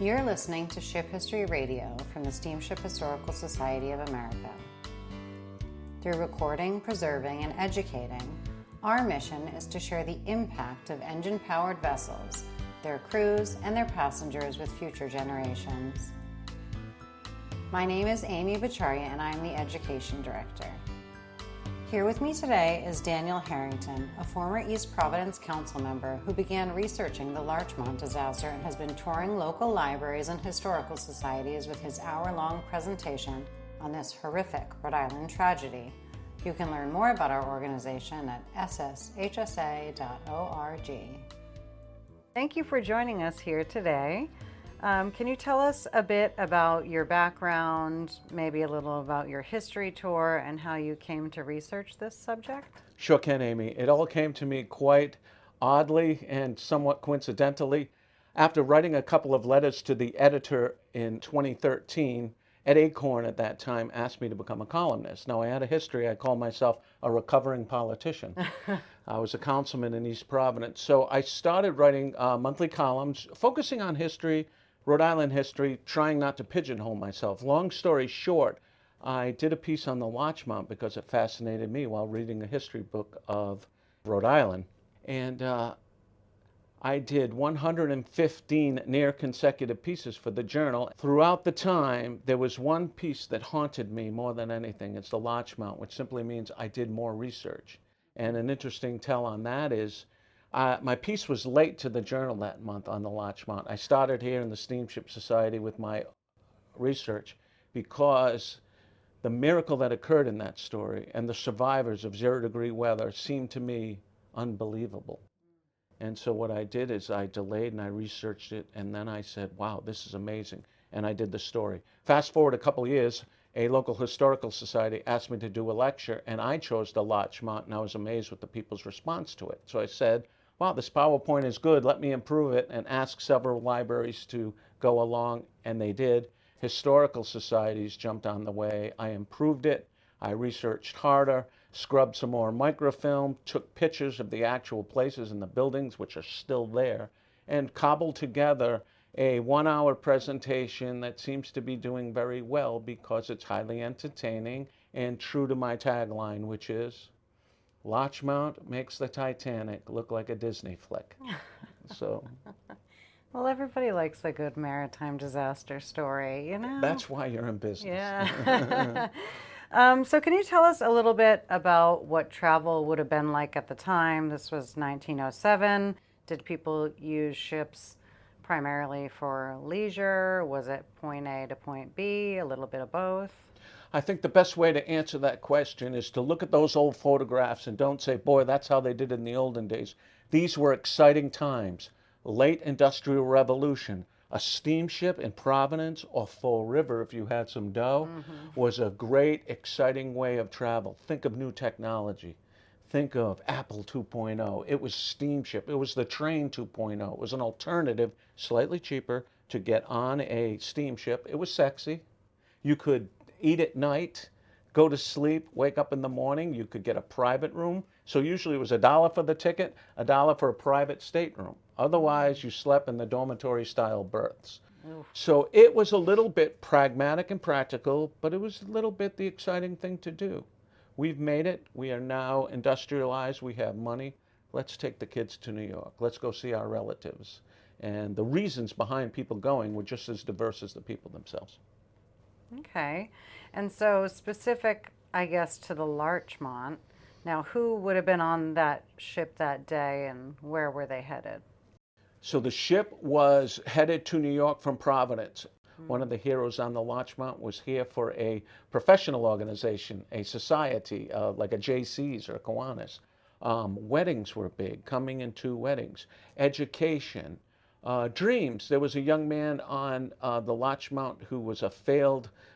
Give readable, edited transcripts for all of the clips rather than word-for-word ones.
You're listening to Ship History Radio from the Steamship Historical Society of America. Through recording, preserving, and educating, our mission is to share the impact of engine-powered vessels, their crews, and their passengers with future generations. My name is Aimee Bachari, and I'm the Education Director. Here with me today is Daniel Harrington, a former East Providence council member who began researching the Larchmont Disaster and has been touring local libraries and historical societies with his hour-long presentation on this horrific Rhode Island tragedy. You can learn more about our organization at sshsa.org. Thank you for joining us here today. Can you tell us a bit about your background, maybe a little about your history tour, and how you came to research this subject? Sure can, Amy. It all came to me quite oddly and somewhat coincidentally. After writing a couple of letters to the editor in 2013, Ed Acorn at that time asked me to become a columnist. Now, I had a history. I called myself a recovering politician. I was a councilman in East Providence. So I started writing monthly columns, focusing on history, Rhode Island history, trying not to pigeonhole myself. Long story short, I did a piece on the Larchmont because it fascinated me while reading a history book of Rhode Island. And I did 115 near consecutive pieces for the journal. Throughout the time, there was one piece that haunted me more than anything. It's the Larchmont, which simply means I did more research. And an interesting tell on that is, my piece was late to the journal that month on the Larchmont. I started here in the Steamship Society with my research because the miracle that occurred in that story and the survivors of 0-degree weather seemed to me unbelievable. And so what I did is I delayed and I researched it, and then I said, wow, this is amazing. And I did the story. Fast forward a couple years, a local historical society asked me to do a lecture, and I chose the Larchmont, and I was amazed with the people's response to it. So I said, wow, this PowerPoint is good, let me improve it, and ask several libraries to go along, and they did. Historical societies jumped on the way. I improved it. I researched harder, scrubbed some more microfilm, took pictures of the actual places in the buildings, which are still there, and cobbled together a 1-hour presentation that seems to be doing very well because it's highly entertaining and true to my tagline, which is, Larchmont makes the Titanic look like a Disney flick. So, Well, everybody likes a good maritime disaster story, you know? that's why you're in business. Yeah. So can you tell us a little bit about what travel would have been like at the time? This was 1907. Did people use ships primarily for leisure? Was it point A to point B, a little bit of both? I think the best way to answer that question is to look at those old photographs and don't say, boy, that's how they did it in the olden days. These were exciting times. Late Industrial Revolution. A steamship in Providence or Fall River, if you had some dough, was a great, exciting way of travel. Think of new technology. Think of Apple 2.0. It was steamship. It was the train 2.0. It was an alternative, slightly cheaper, to get on a steamship. It was sexy. You could eat at night, go to sleep, wake up in the morning. You could get a private room. So usually it was $1 for the ticket, $1 for a private stateroom. Otherwise, you slept in the dormitory-style berths. Oof. So it was a little bit pragmatic and practical, but it was a little bit the exciting thing to do. We've made it. We are now industrialized. We have money. Let's take the kids to New York. Let's go see our relatives. And the reasons behind people going were just as diverse as the people themselves. Okay. And so specific, I guess, to the Larchmont, now who would have been on that ship that day and where were they headed? So the ship was headed to New York from Providence. One of the heroes on the Larchmont was here for a professional organization, a society, like a JC's or a Kiwanis. Weddings were big, coming into weddings. Education. Dreams. There was a young man on the Larchmont who was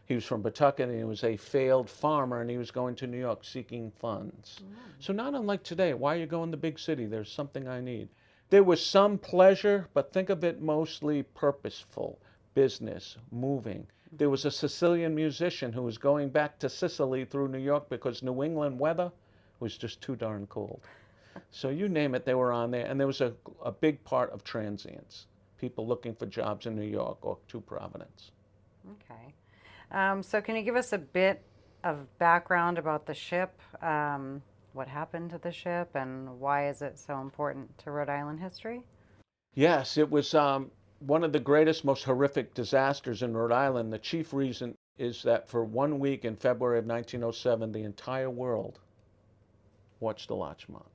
he was from Pawtucket, and he was a failed farmer, and he was going to New York seeking funds. So not unlike today, why are you going to the big city? There's something I need. There was some pleasure, but think of it mostly purposeful, business, moving. There was a Sicilian musician who was going back to Sicily through New York because New England weather was just too darn cold. So you name it, they were on there, and there was a big part of transients. people looking for jobs in New York or to Providence. Okay. So can you give us a bit of background about the ship? What happened to the ship and why is it so important to Rhode Island history? Yes, it was one of the greatest, most horrific disasters in Rhode Island. The chief reason is that for 1 week in February of 1907, the entire world watched the Larchmont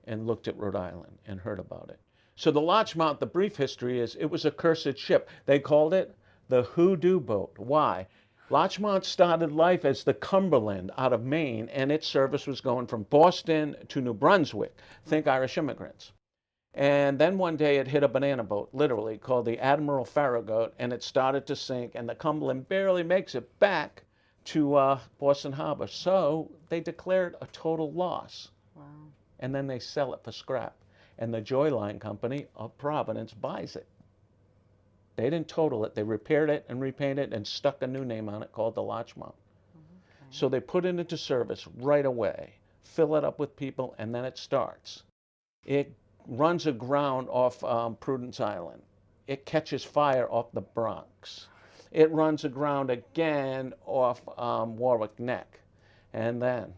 and looked at Rhode Island and heard about it. So the Larchmont, the brief history is it was a cursed ship. They called it the Hoodoo boat. Why? Larchmont started life as the Cumberland out of Maine, and its service was going from Boston to New Brunswick. Think Irish immigrants. And then one day it hit a banana boat, literally, called the Admiral Farragut, and it started to sink, and the Cumberland barely makes it back to Boston Harbor. So they declared a total loss. Wow. And then they sell it for scrap. And the Joy Line Company of Providence buys it. They didn't total it. They repaired it and repainted it and stuck a new name on it called the Larchmont. Okay. So they put it into service right away, fill it up with people, and then it starts. It runs aground off Prudence Island. It catches fire off the Bronx. It runs aground again off Warwick Neck. And then,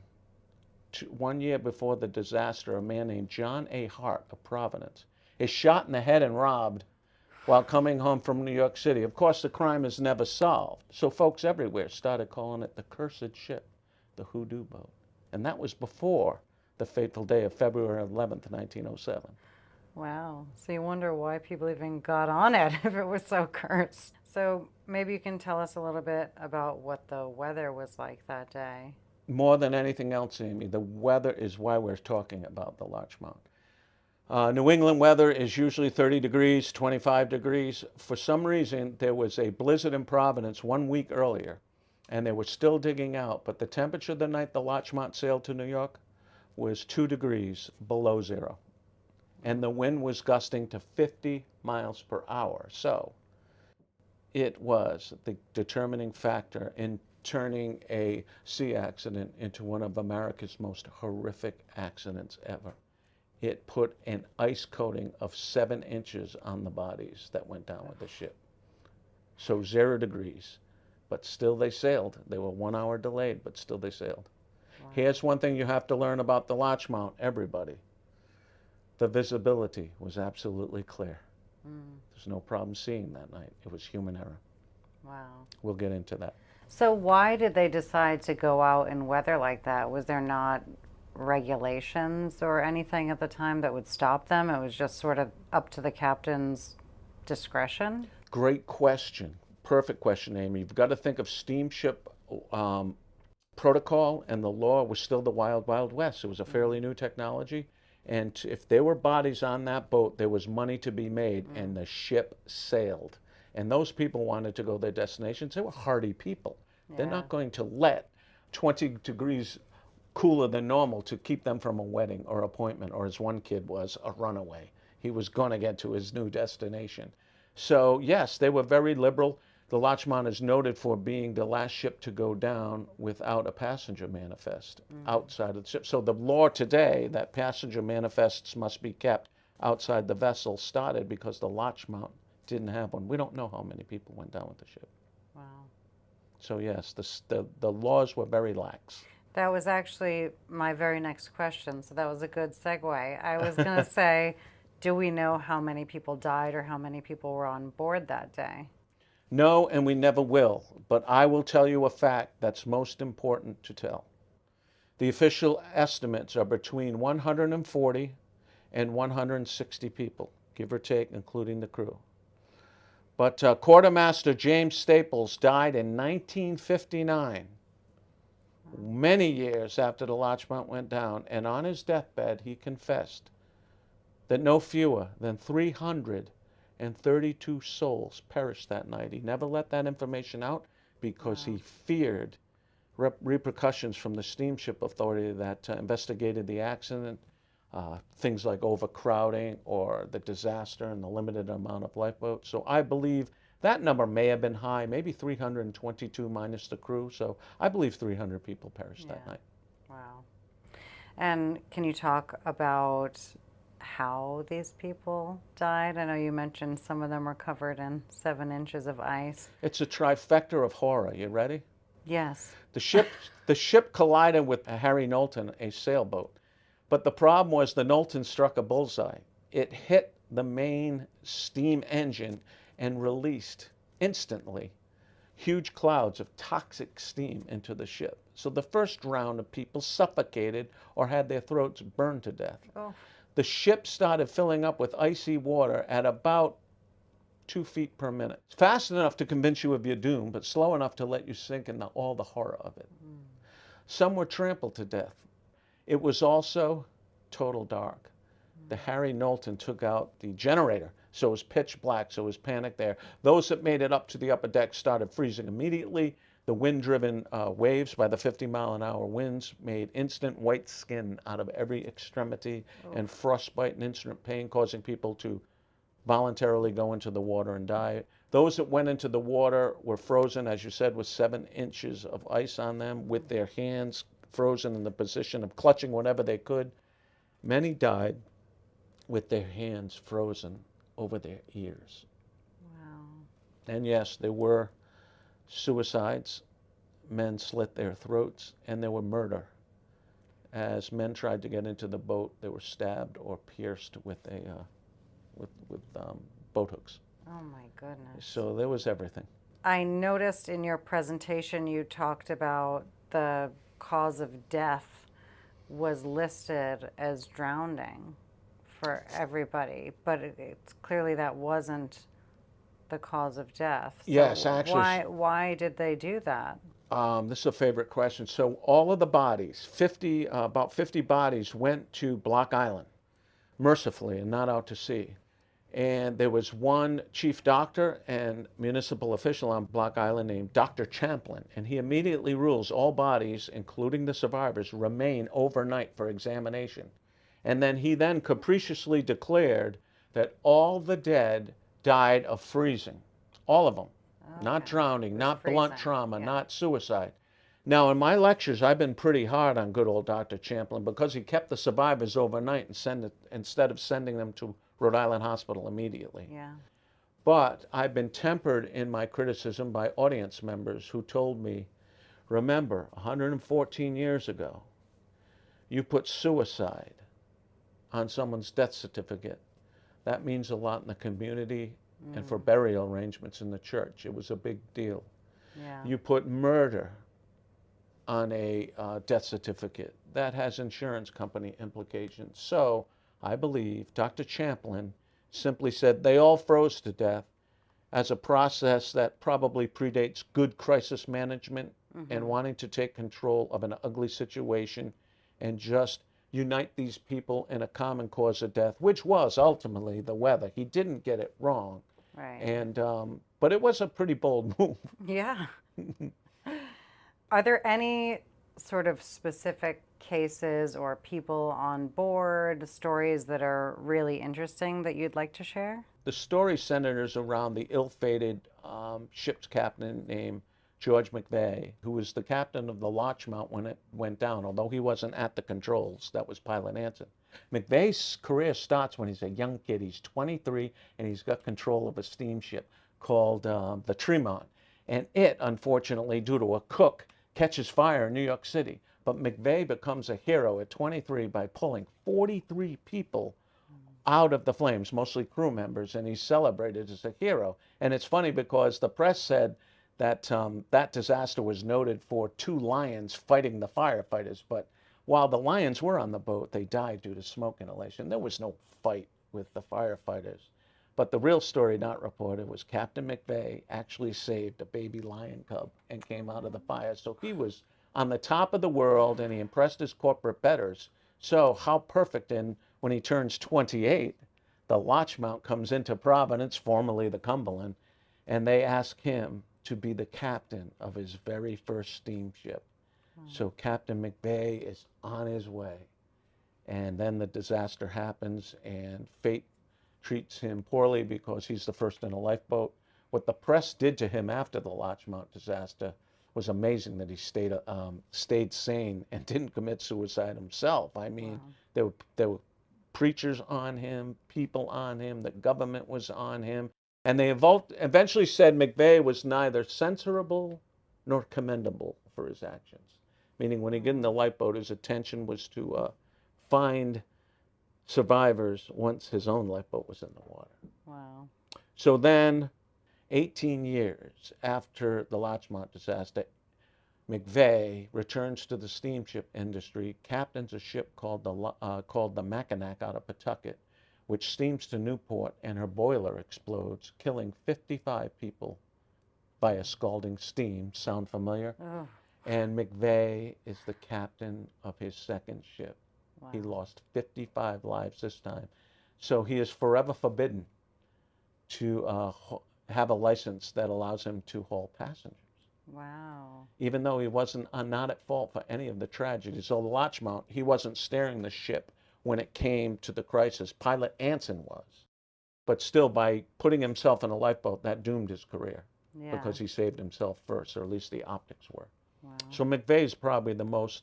1 year before the disaster, a man named John A. Hart of Providence is shot in the head and robbed while coming home from New York City. Of course, the crime is never solved. So folks everywhere started calling it the cursed ship, the Hoodoo boat. And that was before the fateful day of February 11th, 1907. Wow. So you wonder why people even got on it if it was so cursed. So maybe you can tell us a little bit about what the weather was like that day. More than anything else, Amy, the weather is why we're talking about the Larchmont. New England weather is usually 30 degrees, 25 degrees. For some reason, there was a blizzard in Providence 1 week earlier, and they were still digging out. But the temperature the night the Larchmont sailed to New York was 2 degrees below zero. And the wind was gusting to 50 miles per hour. So it was the determining factor in turning a sea accident into one of America's most horrific accidents ever. It put an ice coating of 7 inches on the bodies that went down with the ship. So 0 degrees, but still they sailed. They were 1 hour delayed, but still they sailed. Wow. Here's one thing you have to learn about the Larchmont, everybody. The visibility was absolutely clear. There's no problem seeing that night. It was human error. Wow. We'll get into that. So why did they decide to go out in weather like that? Was there not regulations or anything at the time that would stop them? It was just sort of up to the captain's discretion? Great question. Perfect question, Amy. You've got to think of steamship protocol, and the law was still the wild, wild west. It was a fairly new technology. And if there were bodies on that boat, there was money to be made, and the ship sailed. And those people wanted to go to their destinations. They were hardy people. Yeah. They're not going to let 20 degrees cooler than normal to keep them from a wedding or appointment, or as one kid was, a runaway. He was going to get to his new destination. So yes, they were very liberal. The Larchmont is noted for being the last ship to go down without a passenger manifest outside of the ship. So the law today that passenger manifests must be kept outside the vessel started because the Larchmont didn't have one. We don't know how many people went down with the ship. Wow. So yes, the laws were very lax. That was actually my very next question, so that was a good segue. I was going to say, do we know how many people died or how many people were on board that day? No, and we never will, but I will tell you a fact that's most important to tell. The official estimates are between 140 and 160 people, give or take, including the crew. But Quartermaster James Staples died in 1959, many years after the Larchmont went down, and on his deathbed he confessed that no fewer than 332 souls perished that night. He never let that information out because he feared repercussions from the steamship authority that investigated the accident, things like overcrowding or the disaster and the limited amount of lifeboats. So I believe that number may have been high, maybe 322 minus the crew. So I believe 300 people perished that night. Wow. And can you talk about how these people died? I know you mentioned some of them were covered in 7 inches of ice. It's a trifecta of horror. You ready? Yes. The ship collided with Harry Knowlton, a sailboat. But the problem was the Knowlton struck a bullseye. It hit the main steam engine and released instantly huge clouds of toxic steam into the ship. So the first round of people suffocated or had their throats burned to death. Oh. The ship started filling up with icy water at about 2 feet per minute. It's fast enough to convince you of your doom, but slow enough to let you sink in all the horror of it. Some were trampled to death. It was also total dark. The Harry Knowlton took out the generator, so it was pitch black, so it was panic there. Those that made it up to the upper deck started freezing immediately. The wind-driven waves by the 50-mile-an-hour winds made instant white skin out of every extremity and frostbite and instant pain, causing people to voluntarily go into the water and die. Those that went into the water were frozen, as you said, with 7 inches of ice on them, with their hands frozen in the position of clutching whatever they could. Many died with their hands frozen over their ears. Wow. And yes, there were suicides. Men slit their throats, and there were murder. As men tried to get into the boat, they were stabbed or pierced with boat hooks. Oh my goodness. So there was everything. I noticed in your presentation you talked about the cause of death was listed as drowning for everybody, but it's clearly that wasn't the cause of death. So yes, actually. Why did they do that? This is a favorite question. So all of the bodies, about 50 bodies, went to Block Island, mercifully, and not out to sea. And there was one chief doctor and municipal official on Block Island named Dr. Champlin, and he immediately rules all bodies, including the survivors, remain overnight for examination. And then he capriciously declared that all the dead died of freezing, all of them, not drowning, not blunt trauma, not suicide. Now, in my lectures, I've been pretty hard on good old Dr. Champlin because he kept the survivors overnight instead of sending them to Rhode Island Hospital immediately. Yeah. But I've been tempered in my criticism by audience members who told me, remember, 114 years ago, you put suicide on someone's death certificate. That means a lot in the community and for burial arrangements in the church. It was a big deal. Yeah. You put murder on a death certificate. That has insurance company implications. So I believe Dr. Champlin simply said they all froze to death as a process that probably predates good crisis management and wanting to take control of an ugly situation and just unite these people in a common cause of death, which was ultimately the weather. He didn't get it wrong. Right. And but it was a pretty bold move. Yeah. Are there any sort of specific cases or people on board, stories that are really interesting that you'd like to share? The story centers around the ill-fated ship's captain named George McVey, who was the captain of the Larchmont when it went down, although he wasn't at the controls. That was Pilot Anson. McVey's career starts when he's a young kid. He's 23, and he's got control of a steamship called the Tremont. And it, unfortunately, due to a cook, catches fire in New York City. But McVey becomes a hero at 23 by pulling 43 people out of the flames, mostly crew members, and he's celebrated as a hero. And it's funny because the press said that that disaster was noted for 2 lions fighting the firefighters, but while the lions were on the boat, they died due to smoke inhalation. There was no fight with the firefighters. But the real story not reported was Captain McVey actually saved a baby lion cub and came out of the fire. So he was on the top of the world, and he impressed his corporate betters. So how perfect. And when he turns 28, the Larchmont comes into Providence, formerly the Cumberland, and they ask him to be the captain of his very first steamship. So Captain McVey is on his way. And then the disaster happens, and fate treats him poorly because he's the first in a lifeboat. What the press did to him after the Larchmont disaster was amazing, that he stayed sane and didn't commit suicide himself. I mean, there were preachers on him, people on him, the government was on him. And they eventually said McVey was neither censorable nor commendable for his actions. Meaning when he got in the lifeboat, his intention was to find survivors once his own lifeboat was in the water. Wow. So then, 18 years after the Larchmont disaster, McVey returns to the steamship industry, captains a ship called the Mackinac out of Pawtucket, which steams to Newport, and her boiler explodes, killing 55 people via scalding steam. Sound familiar? Oh, And McVey is the captain of his second ship. wow. He lost 55 lives this time. So he is forever forbidden to have a license that allows him to haul passengers. Wow. Even though he wasn't not at fault for any of the tragedies. So the Larchmont, he wasn't steering the ship when it came to the crisis. Pilot Anson was. But still, by putting himself in a lifeboat, that doomed his career. Yeah. Because he saved himself first, or at least the optics were. Wow. So McVey is probably the most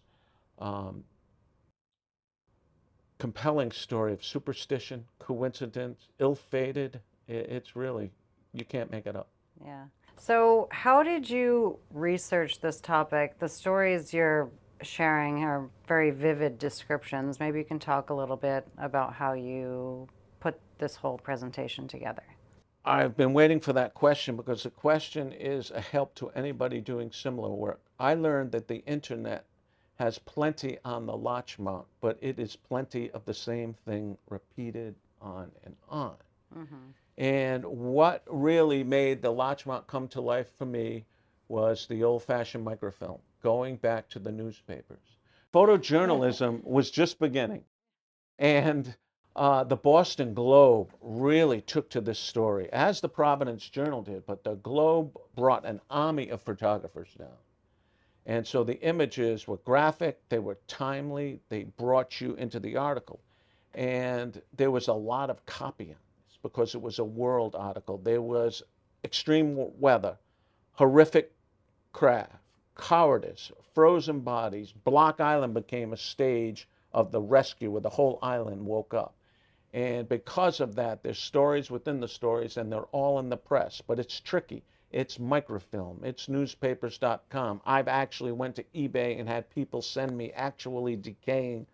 compelling story of superstition, coincidence, ill-fated. It's really, you can't make it up. Yeah. So how did you research this topic? The stories you're sharing are very vivid descriptions. Maybe you can talk a little bit about how you put this whole presentation together. I've been waiting for that question because the question is a help to anybody doing similar work. I learned that the internet has plenty on the Larchmont, but it is plenty of the same thing repeated on and on. Mm-hmm. And what really made the Larchmont come to life for me was the old-fashioned microfilm, going back to the newspapers. Photojournalism was just beginning. And the Boston Globe really took to this story, as the Providence Journal did, but the Globe brought an army of photographers down. And so the images were graphic, they were timely, they brought you into the article. And there was a lot of copy on this because it was a world article. There was extreme weather, horrific craft, cowardice, frozen bodies. Block Island became a stage of the rescue where the whole island woke up. And because of that, there's stories within the stories, and they're all in the press. But it's tricky. It's microfilm. It's newspapers.com. I've actually went to eBay and had people send me actually decaying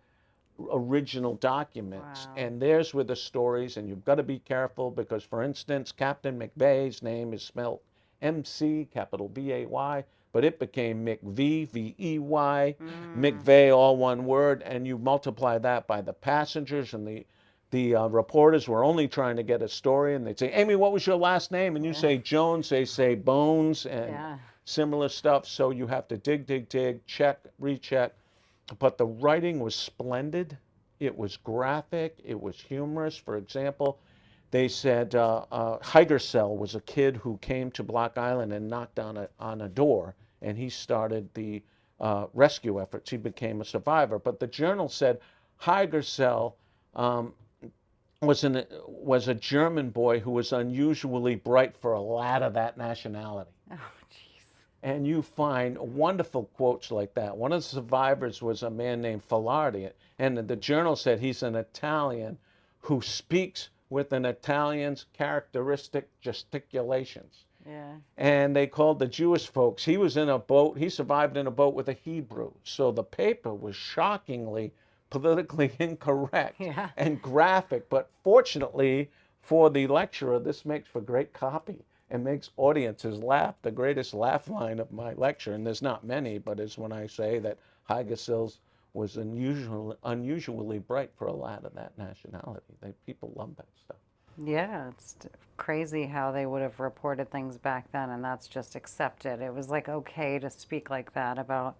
original documents. Wow. And there's where the stories, and you've got to be careful because, for instance, Captain McVey's name is spelled MC, capital V-A-Y, but it became McVey, V-E-Y, McVey, all one word, and you multiply that by the passengers, and the reporters were only trying to get a story, and they'd say, Aimee, what was your last name? And you say Jones, they say Bones, and similar stuff. So you have to dig, check, recheck. But the writing was splendid. It was graphic. It was humorous. For example, they said Higersell was a kid who came to Block Island and knocked on a door, and he started the rescue efforts. He became a survivor. But the journal said Higersell was a German boy who was unusually bright for a lad of that nationality. Oh, jeez. And you find wonderful quotes like that. One of the survivors was a man named Filardi, and the journal said he's an Italian who speaks with an Italian's characteristic gesticulations. Yeah. And they called the Jewish folks. He was in a boat. He survived in a boat with a Hebrew. So the paper was shockingly politically incorrect and graphic. But fortunately for the lecturer, this makes for great copy and makes audiences laugh. The greatest laugh line of my lecture, and there's not many, but is when I say that Higersell was unusually bright for a lad of that nationality. People love that stuff. Yeah, it's crazy how they would have reported things back then, and that's just accepted. It was like okay to speak like that about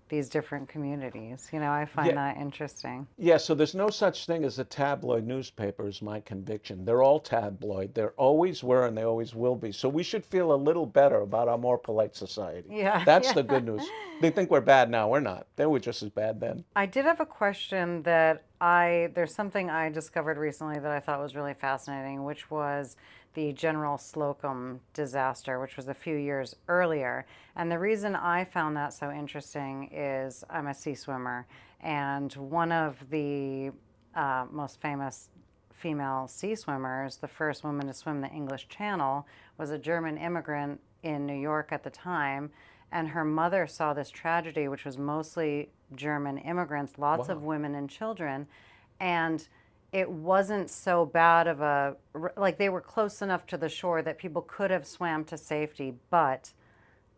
these different communities. You know, I find that interesting. Yeah, so there's no such thing as a tabloid newspaper is my conviction. They're all tabloid. There always were and they always will be. So we should feel a little better about our more polite society. Yeah. That's the good news. They think we're bad now. We're not. They were just as bad then. I did have a question that there's something I discovered recently that I thought was really fascinating, which was the General Slokum disaster, which was a few years earlier. And the reason I found that so interesting is I'm a sea swimmer, and one of the most famous female sea swimmers, the first woman to swim the English Channel, was a German immigrant in New York at the time. And her mother saw this tragedy, which was mostly German immigrants, lots of Wow. women and children. And it wasn't so bad of a, like they were close enough to the shore that people could have swam to safety, but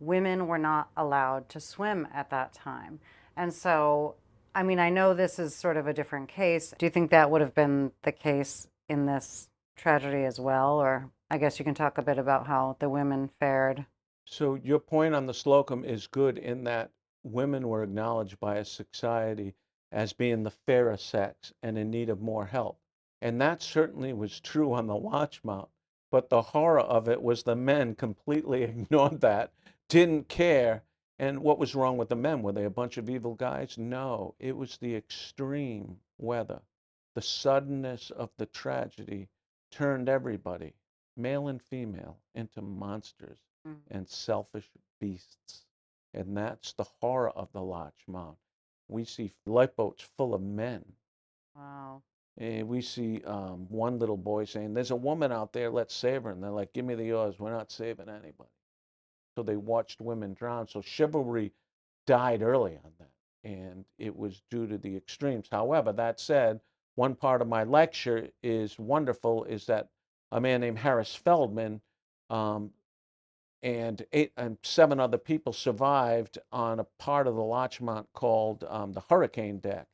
women were not allowed to swim at that time. And so, I mean, I know this is sort of a different case. Do you think that would have been the case in this tragedy as well? Or I guess you can talk a bit about how the women fared. So your point on the Slokum is good in that women were acknowledged by a society as being the fairer sex and in need of more help. And that certainly was true on the Larchmont. But the horror of it was the men completely ignored that, didn't care. And what was wrong with the men? Were they a bunch of evil guys? No, it was the extreme weather. The suddenness of the tragedy turned everybody, male and female, into monsters Mm. and selfish beasts. And that's the horror of the Larchmont. We see lifeboats full of men. Wow. And we see one little boy saying, "There's a woman out there, let's save her." And they're like, "Give me the oars, we're not saving anybody." So they watched women drown. So chivalry died early on that. And it was due to the extremes. However, that said, one part of my lecture is wonderful is that a man named Harris Feldman um, and 7 other people survived on a part of the Larchmont called the hurricane deck.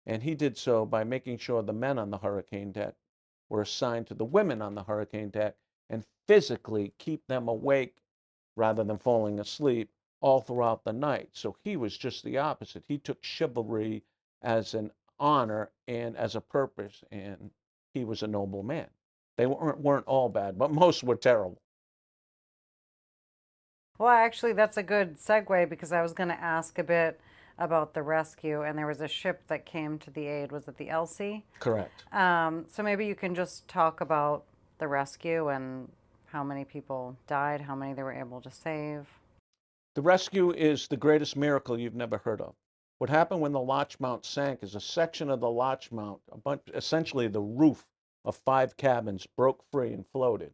And he did so by making sure the men on the hurricane deck were assigned to the women on the hurricane deck and physically keep them awake rather than falling asleep all throughout the night. So he was just the opposite. He took chivalry as an honor and as a purpose, and he was a noble man. They weren't all bad, but most were terrible. Well, actually, that's a good segue because I was going to ask a bit about the rescue, and there was a ship that came to the aid. Was it the Elsie? Correct. So maybe you can just talk about the rescue and how many people died, how many they were able to save. The rescue is the greatest miracle you've never heard of. What happened when the Larchmont sank is a section of the Larchmont, essentially the roof of 5 cabins, broke free and floated.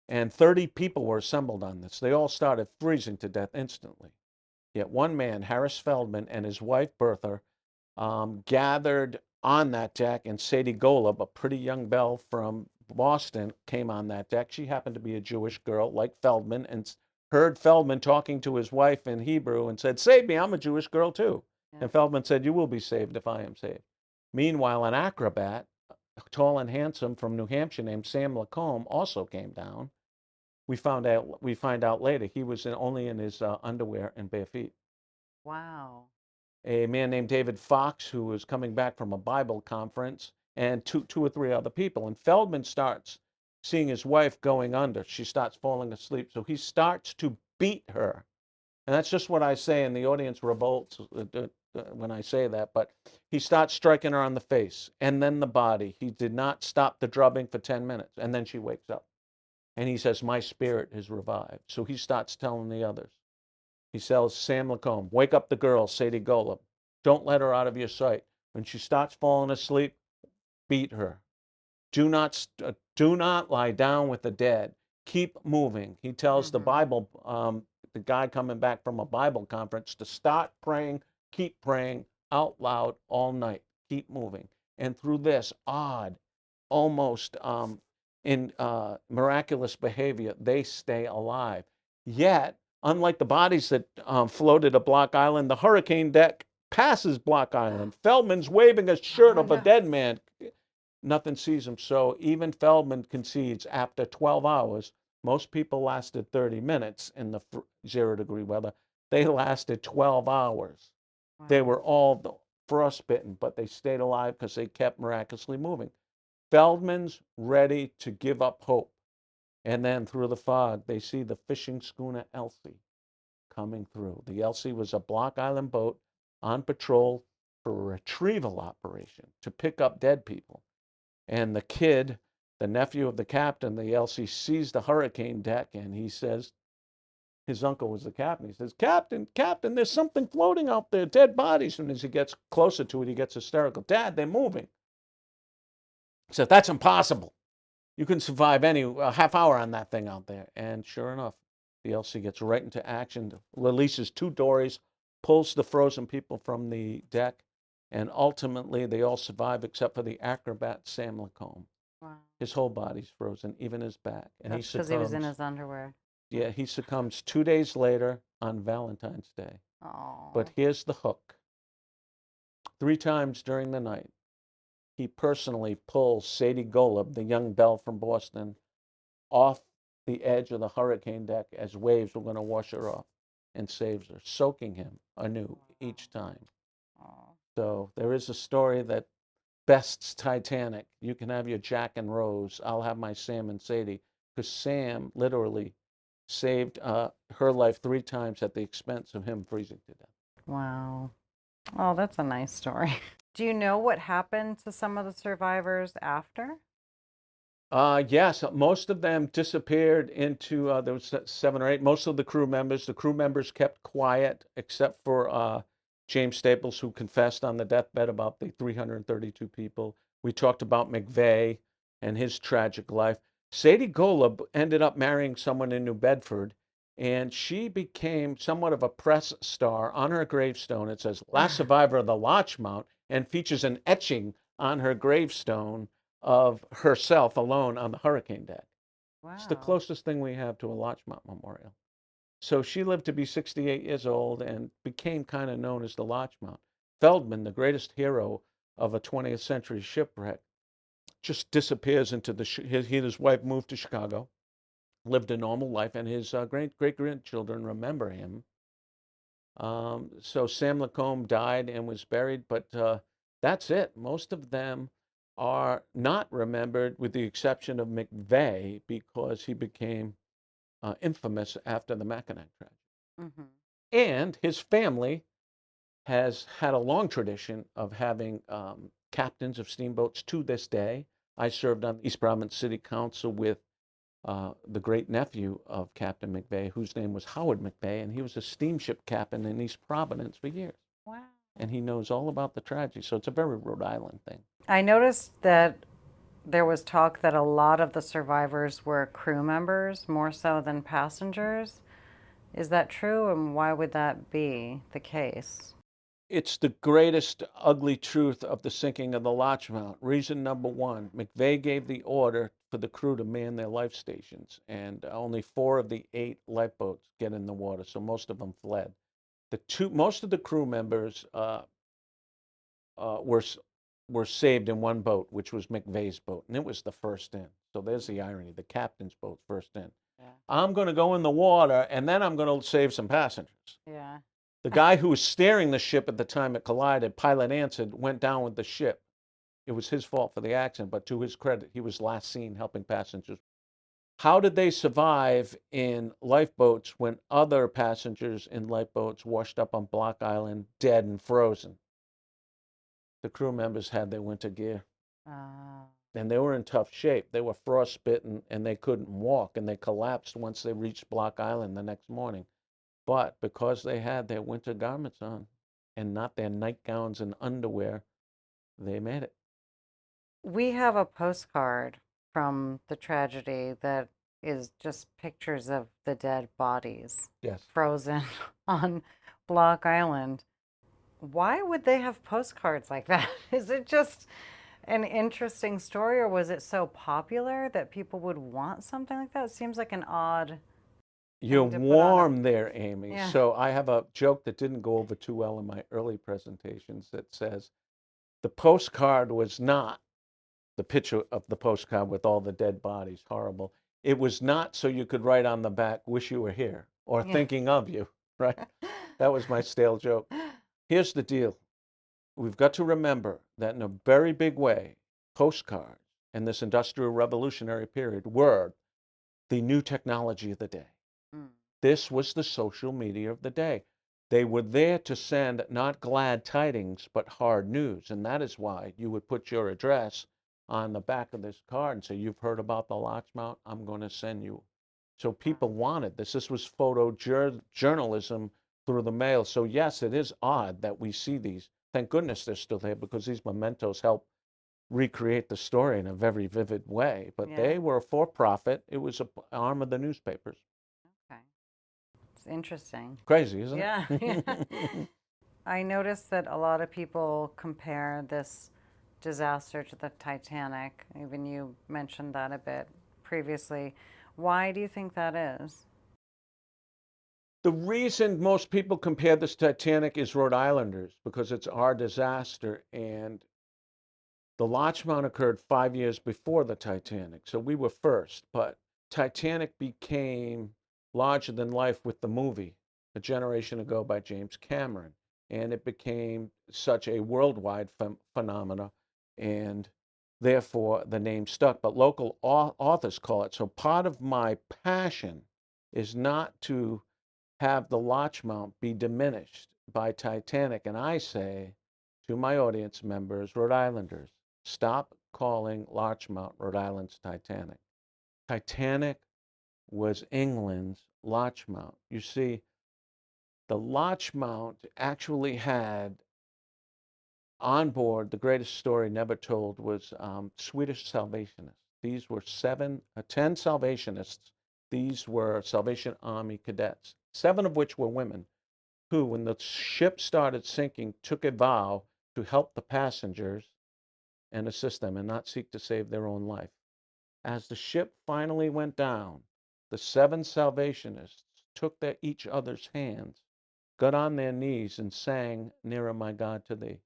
And 30 people were assembled on this. They all started freezing to death instantly. Yet one man, Harris Feldman, and his wife, Bertha, gathered on that deck, and Sadie Golub, a pretty young belle from Boston, came on that deck. She happened to be a Jewish girl like Feldman and heard Feldman talking to his wife in Hebrew and said, "Save me, I'm a Jewish girl too." Yeah. And Feldman said, "You will be saved if I am saved." Meanwhile, an acrobat, tall and handsome from New Hampshire named Sam Lacombe, also came down. We find out later he was only in his underwear and bare feet. Wow. A man named David Fox, who was coming back from a Bible conference, and two or three other people. And Feldman starts seeing his wife going under. She starts falling asleep. So he starts to beat her. And that's just what I say, and the audience revolts when I say that. But he starts striking her on the face and then the body. He did not stop the drubbing for 10 minutes. And then she wakes up. And he says, "My spirit is revived." So he starts telling the others. He tells Sam Lacombe, "Wake up the girl, Sadie Golub. Don't let her out of your sight. When she starts falling asleep, beat her. Do not lie down with the dead. Keep moving." He tells the Bible, the guy coming back from a Bible conference, to start praying, keep praying out loud all night. Keep moving. And through this odd, almost in miraculous behavior, they stay alive. Yet, unlike the bodies that floated at Block Island, the hurricane deck passes Block Island. Feldman's waving a shirt of a dead man. Nothing sees him. So even Feldman concedes after 12 hours, most people lasted 30 minutes in the 0-degree weather. They lasted 12 hours. Wow. They were all frostbitten, but they stayed alive because they kept miraculously moving. Feldman's ready to give up hope. And then through the fog, they see the fishing schooner Elsie coming through. The Elsie was a Block Island boat on patrol for a retrieval operation to pick up dead people. And the kid, the nephew of the captain, the Elsie, sees the hurricane deck and he says, his uncle was the captain. He says, "Captain, Captain, there's something floating out there, dead bodies." And as he gets closer to it, he gets hysterical. "Dad, they're moving." He said, that's impossible. You can survive a half hour on that thing out there. And sure enough, the LC gets right into action, releases 2 dories, pulls the frozen people from the deck, and ultimately they all survive except for the acrobat Sam Lacombe. Wow. His whole body's frozen, even his back. And That's he because he was in succumbs. his underwear. Yeah, he succumbs 2 days later on Valentine's Day. Oh. But here's the hook. 3 times during the night, he personally pulls Sadie Golub, the young belle from Boston, off the edge of the hurricane deck as waves were going to wash her off, and saves her, soaking him anew each time. Oh. So there is a story that bests Titanic. You can have your Jack and Rose. I'll have my Sam and Sadie, because Sam literally saved her life 3 times at the expense of him freezing to death. Wow. Oh, that's a nice story. Do you know what happened to some of the survivors after? Yes, most of them disappeared into, there was 7 or 8. Most of the crew members kept quiet, except for James Staples, who confessed on the deathbed about the 332 people. We talked about McVey and his tragic life. Sadie Golub ended up marrying someone in New Bedford, and she became somewhat of a press star. On her gravestone, it says, last survivor of the Larchmont, and features an etching on her gravestone of herself alone on the hurricane deck. It's the Wow. closest thing we have to a Larchmont memorial. So she lived to be 68 years old and became kind of known as the Larchmont. Feldman, the greatest hero of a 20th century shipwreck, just disappears into he and his wife moved to Chicago, lived a normal life, and his great-grandchildren remember him. So Sam Lacombe died and was buried, but that's it. Most of them are not remembered, with the exception of McVey, because he became infamous after the Mackinac tragedy. Mm-hmm. And his family has had a long tradition of having captains of steamboats to this day. I served on the East Providence City Council with the great nephew of Captain McVey, whose name was Howard McVey, and he was a steamship captain in East Providence for years. Wow. And he knows all about the tragedy. So it's a very Rhode Island thing. I noticed that there was talk that a lot of the survivors were crew members more so than passengers. Is that true, and why would that be the case? It's the greatest ugly truth of the sinking of the Larchmont. Reason number 1, McVey gave the order for the crew to man their life stations, and only 4 of the 8 lifeboats get in the water, so most of them fled. Most of the crew members were saved in one boat, which was McVey's boat, and it was the first in. So there's the irony: the captain's boat first in. Yeah. I'm going to go in the water, and then I'm going to save some passengers. Yeah. The guy who was steering the ship at the time it collided, pilot answered, went down with the ship. It was his fault for the accident, but to his credit, he was last seen helping passengers. How did they survive in lifeboats when other passengers in lifeboats washed up on Block Island, dead and frozen? The crew members had their winter gear, and they were in tough shape. They were frostbitten, and they couldn't walk, and they collapsed once they reached Block Island the next morning. But because they had their winter garments on and not their nightgowns and underwear, they made it. We have a postcard from the tragedy that is just pictures of the dead bodies Yes. frozen on Block Island. Why would they have postcards like that? Is it just an interesting story, or was it so popular that people would want something like that? It seems like an odd You're thing to put on a. warm there, Amy. Yeah. So I have a joke that didn't go over too well in my early presentations that says the postcard was not the picture of the postcard with all the dead bodies, horrible. It was not so you could write on the back, wish you were here, or Yeah. thinking of you, right? That was my stale joke. Here's the deal. We've got to remember that in a very big way, postcards and this industrial revolutionary period were the new technology of the day. Mm. This was the social media of the day. They were there to send not glad tidings, but hard news. And that is why you would put your address on the back of this card and say, you've heard about the Larchmont, I'm going to send you. So people wanted this. This was journalism through the mail. So yes, it is odd that we see these. Thank goodness they're still there, because these mementos help recreate the story in a very vivid way. But Yeah. they were for profit. It was an arm of the newspapers. Okay. It's interesting. Crazy, isn't Yeah. it? I noticed that a lot of people compare this disaster to the Titanic. Even you mentioned that a bit previously. Why do you think that is? The reason most people compare this Titanic is Rhode Islanders, because it's our disaster, and the Larchmont occurred 5 years before the Titanic, so we were first. But Titanic became larger than life with the movie a generation ago by James Cameron, and it became such a worldwide phenomena, and therefore the name stuck. But local authors call it. So part of my passion is not to have the Larchmont be diminished by Titanic. And I say to my audience members, Rhode Islanders, stop calling Larchmont Rhode Island's Titanic. Titanic was England's Larchmont. You see, the Larchmont actually had on board, the greatest story never told was Swedish Salvationists. These were 10 Salvationists. These were Salvation Army cadets, 7 of which were women, who, when the ship started sinking, took a vow to help the passengers and assist them and not seek to save their own life. As the ship finally went down, the 7 Salvationists took each other's hands, got on their knees, and sang, "Nearer, my God, to thee."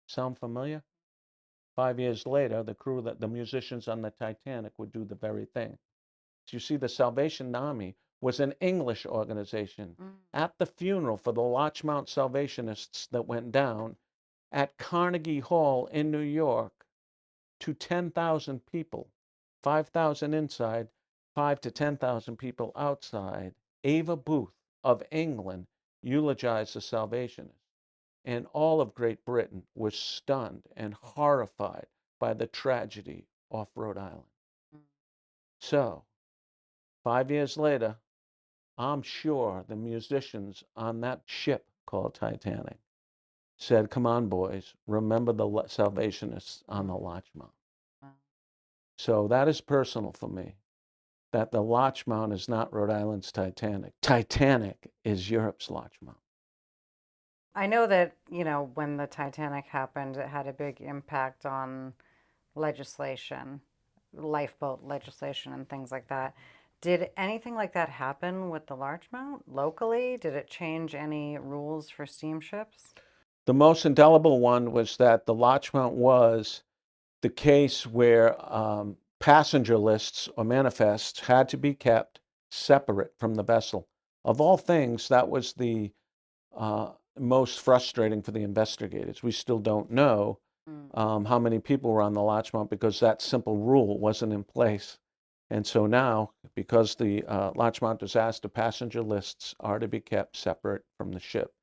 Sound familiar? 5 years later, the musicians on the Titanic would do the very thing. So you see, the Salvation Army was an English organization. At the funeral for the Larchmont Salvationists that went down at Carnegie Hall in New York, to 10,000 people, 5,000 inside, 5 to 10,000 people outside, Ava Booth of England eulogized the Salvationists. And all of Great Britain was stunned and horrified by the tragedy off Rhode Island. So, 5 years later, I'm sure the musicians on that ship called Titanic said, "Come on, boys, remember the Salvationists on the Larchmont." So that is personal for me, that the Larchmont is not Rhode Island's Titanic. Titanic is Europe's Larchmont. I know that, when the Titanic happened, it had a big impact on legislation, lifeboat legislation, and things like that. Did anything like that happen with the Larchmont locally? Did it change any rules for steamships? The most indelible one was that the Larchmont was the case where passenger lists or manifests had to be kept separate from the vessel. Of all things, that was the most frustrating for the investigators. We still don't know how many people were on the Larchmont because that simple rule wasn't in place. And so now, because the Larchmont Disaster passenger lists are to be kept separate from the ship,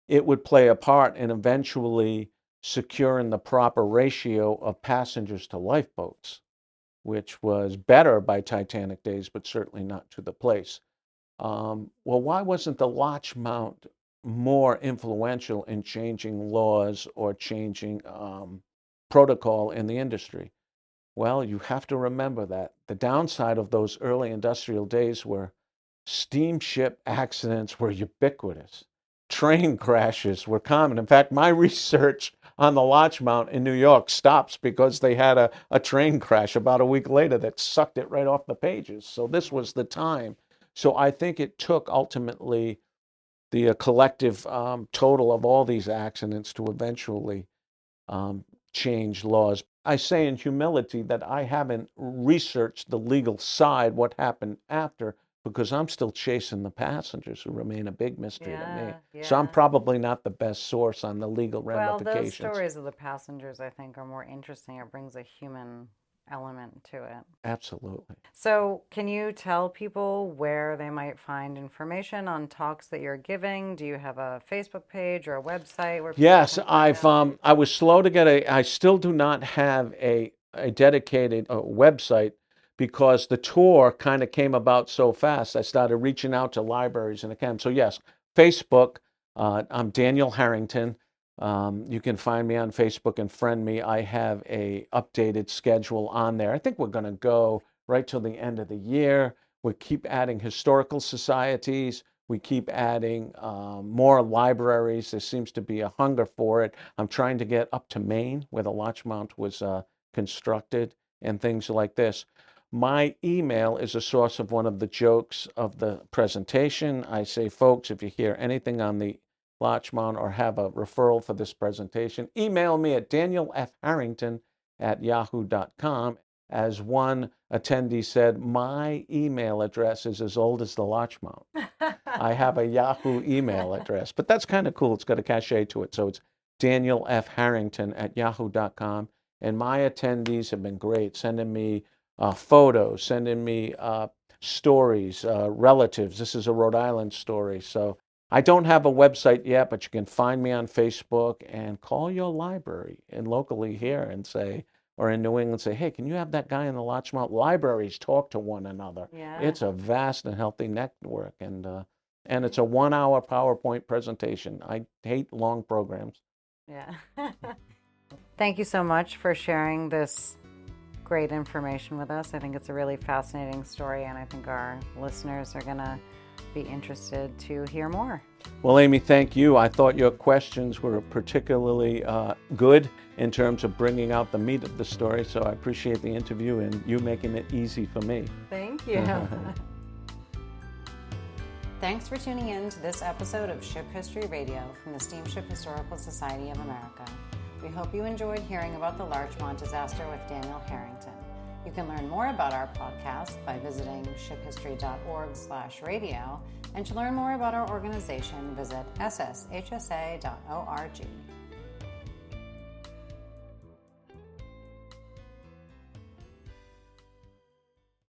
it would play a part in eventually securing the proper ratio of passengers to lifeboats, which was better by Titanic days, but certainly not to the place. Well, why wasn't the Larchmont more influential in changing laws or changing protocol in the industry? Well, you have to remember that the downside of those early industrial days were steamship accidents were ubiquitous. Train crashes were common. In fact, my research on the Larchmont in New York stops because they had a train crash about a week later that sucked it right off the pages. So this was the time. So I think it took ultimately the collective total of all these accidents to eventually change laws. I say in humility that I haven't researched the legal side, what happened after, because I'm still chasing the passengers who remain a big mystery to me. So I'm probably not the best source on the legal Well, those ramifications. stories of the passengers, I think, are more interesting. It brings a human element to it. Absolutely. So, can you tell people where they might find information on talks that you're giving? Do you have a Facebook page or a website where people Yes, can find out? I was slow to get I still do not have a dedicated website because the tour kind of came about so fast. I started reaching out to libraries and accounts. So yes, Facebook, I'm Daniel Harrington. You can find me on Facebook and friend me. I have a updated schedule on there. I think we're going to go right till the end of the year. We keep adding historical societies. We keep adding more libraries. There seems to be a hunger for it. I'm trying to get up to Maine, where the Larchmont was constructed, and things like this. My email is a source of one of the jokes of the presentation. I say, folks, if you hear anything on the Larchmont or have a referral for this presentation, email me at danielfharrington@yahoo.com. As one attendee said, my email address is as old as the Larchmont. I have a Yahoo email address, but that's kind of cool. It's got a cachet to it. So it's danielfharrington@yahoo.com. And my attendees have been great, sending me photos, sending me stories, relatives. This is a Rhode Island story. So I don't have a website yet, but you can find me on Facebook and call your library and locally here and say, or in New England, say, hey, can you have that guy in the Larchmont? Libraries talk to one another. Yeah. It's a vast and healthy network, and it's a 1-hour PowerPoint presentation. I hate long programs. Yeah. Thank you so much for sharing this great information with us. I think it's a really fascinating story, and I think our listeners are going to be interested to hear more. Well, Amy, thank you. I thought your questions were particularly good in terms of bringing out the meat of the story, so I appreciate the interview and you making it easy for me. Thank you. Thanks for tuning in to this episode of Ship History Radio from the Steamship Historical Society of America. We hope you enjoyed hearing about the Larchmont Disaster with Daniel Harrington. You can learn more about our podcast by visiting shiphistory.org/radio, and to learn more about our organization, visit sshsa.org.